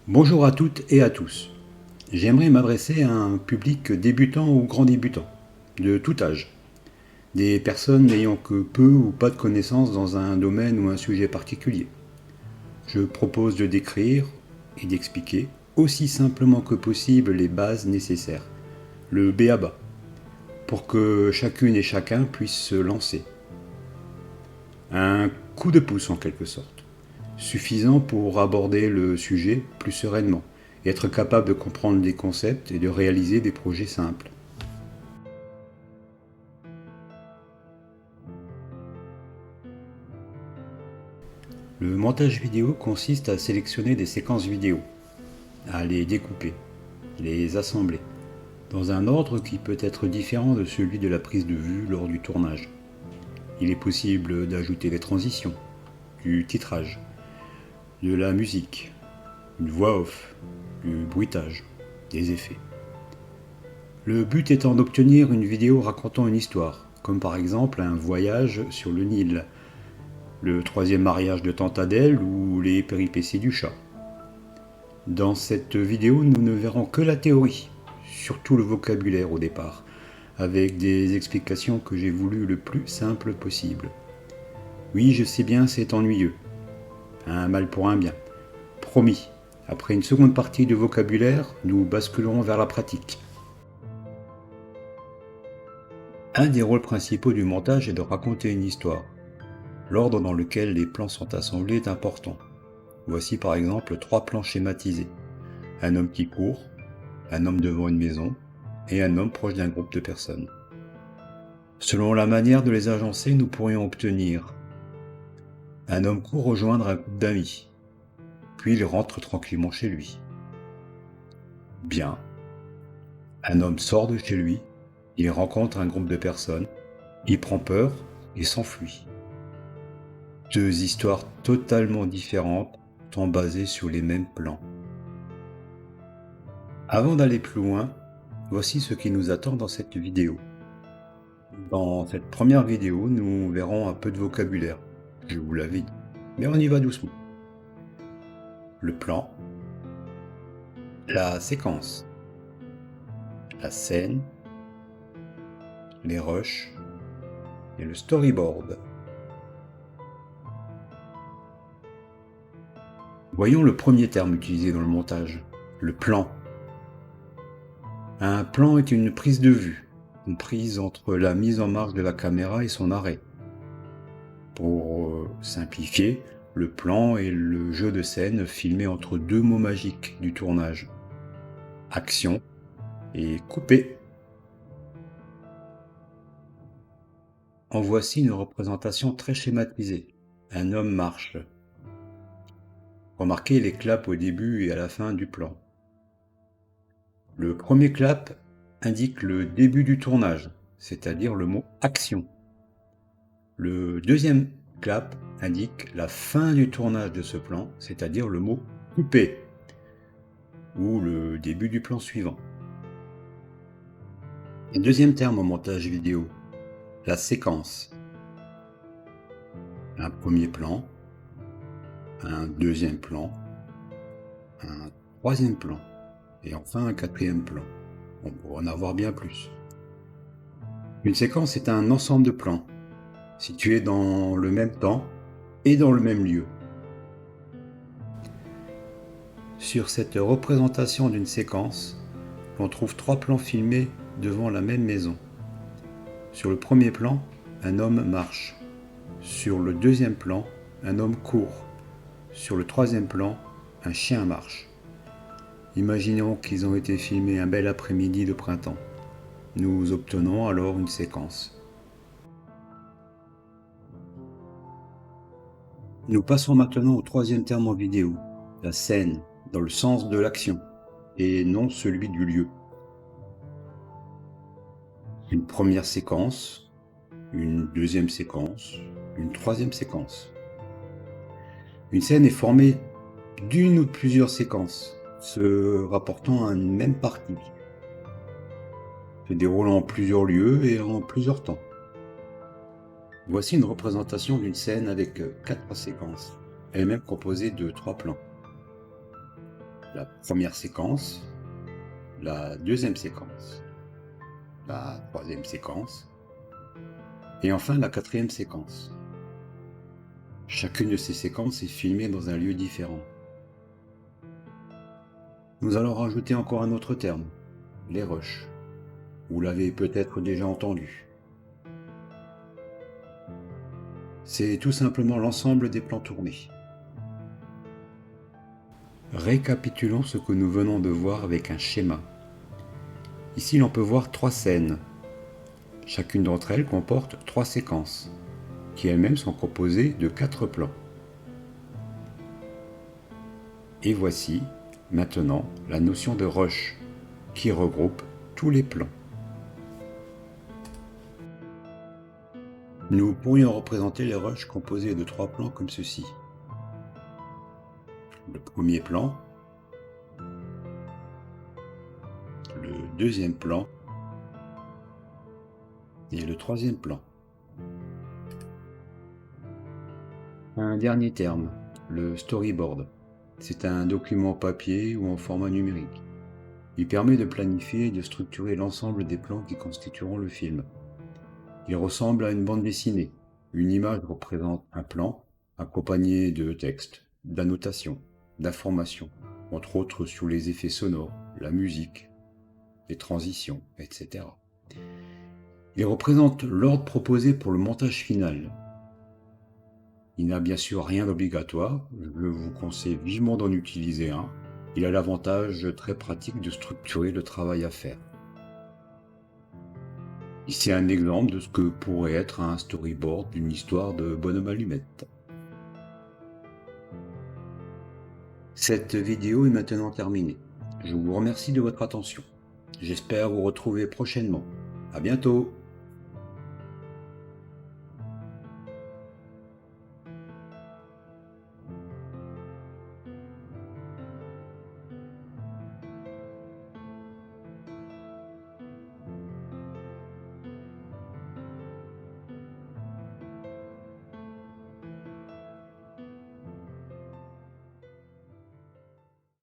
Bonjour à toutes et à tous. J'aimerais m'adresser à un public débutant ou grand débutant, de tout âge. Des personnes n'ayant que peu ou pas de connaissances dans un domaine ou un sujet particulier. Je propose de décrire et d'expliquer aussi simplement que possible les bases nécessaires, le b.a.-ba, pour que chacune et chacun puisse se lancer. Un coup de pouce en quelque sorte, suffisant pour aborder le sujet plus sereinement et être capable de comprendre des concepts et de réaliser des projets simples. Le montage vidéo consiste à sélectionner des séquences vidéo, à les découper, les assembler, dans un ordre qui peut être différent de celui de la prise de vue lors du tournage. Il est possible d'ajouter des transitions, du titrage, de la musique, une voix off, du bruitage, des effets. Le but étant d'obtenir une vidéo racontant une histoire, comme par exemple un voyage sur le Nil, le troisième mariage de Tante Adèle ou les péripéties du chat. Dans cette vidéo, nous ne verrons que la théorie, surtout le vocabulaire au départ, avec des explications que j'ai voulu le plus simple possible. Oui, je sais bien, c'est ennuyeux. Un mal pour un bien. Promis, après une seconde partie de vocabulaire, nous basculerons vers la pratique. Un des rôles principaux du montage est de raconter une histoire. L'ordre dans lequel les plans sont assemblés est important. Voici par exemple 3 plans schématisés. Un homme qui court, un homme devant une maison et un homme proche d'un groupe de personnes. Selon la manière de les agencer, nous pourrions obtenir un homme court rejoindre un groupe d'amis, puis il rentre tranquillement chez lui. Bien. Un homme sort de chez lui, il rencontre un groupe de personnes, il prend peur et s'enfuit. 2 histoires totalement différentes, tant basées sur les mêmes plans. Avant d'aller plus loin, voici ce qui nous attend dans cette vidéo. Dans cette première vidéo, nous verrons un peu de vocabulaire, je vous l'avais dit, mais on y va doucement. Le plan, la séquence, la scène, les rushs et le storyboard. Voyons le premier terme utilisé dans le montage, le plan. Un plan est une prise de vue, une prise entre la mise en marche de la caméra et son arrêt. Pour simplifier, le plan est le jeu de scène filmé entre 2 mots magiques du tournage. Action et couper. En voici une représentation très schématisée. Un homme marche. Remarquez les claps au début et à la fin du plan. Le premier clap indique le début du tournage, c'est-à-dire le mot action. Le deuxième clap indique la fin du tournage de ce plan, c'est-à-dire le mot couper, ou le début du plan suivant. Un deuxième terme en montage vidéo, la séquence. Un premier plan, un deuxième plan, un troisième plan, et enfin un quatrième plan. On pourrait en avoir bien plus. Une séquence est un ensemble de plans, situés dans le même temps et dans le même lieu. Sur cette représentation d'une séquence, on trouve 3 plans filmés devant la même maison. Sur le premier plan, un homme marche. Sur le deuxième plan, un homme court. Sur le troisième plan, un chien marche. Imaginons qu'ils ont été filmés un bel après-midi de printemps. Nous obtenons alors une séquence. Nous passons maintenant au troisième terme en vidéo, la scène, dans le sens de l'action, et non celui du lieu. Une première séquence, une deuxième séquence, une troisième séquence. Une scène est formée d'une ou de plusieurs séquences, se rapportant à une même partie, se déroulant en plusieurs lieux et en plusieurs temps. Voici une représentation d'une scène avec 4 séquences, elle-même composée de 3 plans. la première séquence, la deuxième séquence, la troisième séquence, et enfin la quatrième séquence. Chacune de ces séquences est filmée dans un lieu différent. Nous allons rajouter encore un autre terme, les rushs. Vous l'avez peut-être déjà entendu. C'est tout simplement l'ensemble des plans tournés. Récapitulons ce que nous venons de voir avec un schéma. Ici, l'on peut voir 3 scènes. Chacune d'entre elles comporte 3 séquences, qui elles-mêmes sont composées de 4 plans. Et voici, maintenant, la notion de rush, qui regroupe tous les plans. Nous pourrions représenter les rushs composés de 3 plans comme ceci. Le premier plan, le deuxième plan et le troisième plan. Un dernier terme, le storyboard. C'est un document papier ou en format numérique. Il permet de planifier et de structurer l'ensemble des plans qui constitueront le film. Il ressemble à une bande dessinée. Une image représente un plan, accompagné de textes, d'annotations, d'informations, entre autres sur les effets sonores, la musique, les transitions, etc. Il représente l'ordre proposé pour le montage final. Il n'a bien sûr rien d'obligatoire, je vous conseille vivement d'en utiliser un. Il a l'avantage très pratique de structurer le travail à faire. Ici un exemple de ce que pourrait être un storyboard d'une histoire de Bonhomme Allumette. Cette vidéo est maintenant terminée. Je vous remercie de votre attention. J'espère vous retrouver prochainement. À bientôt!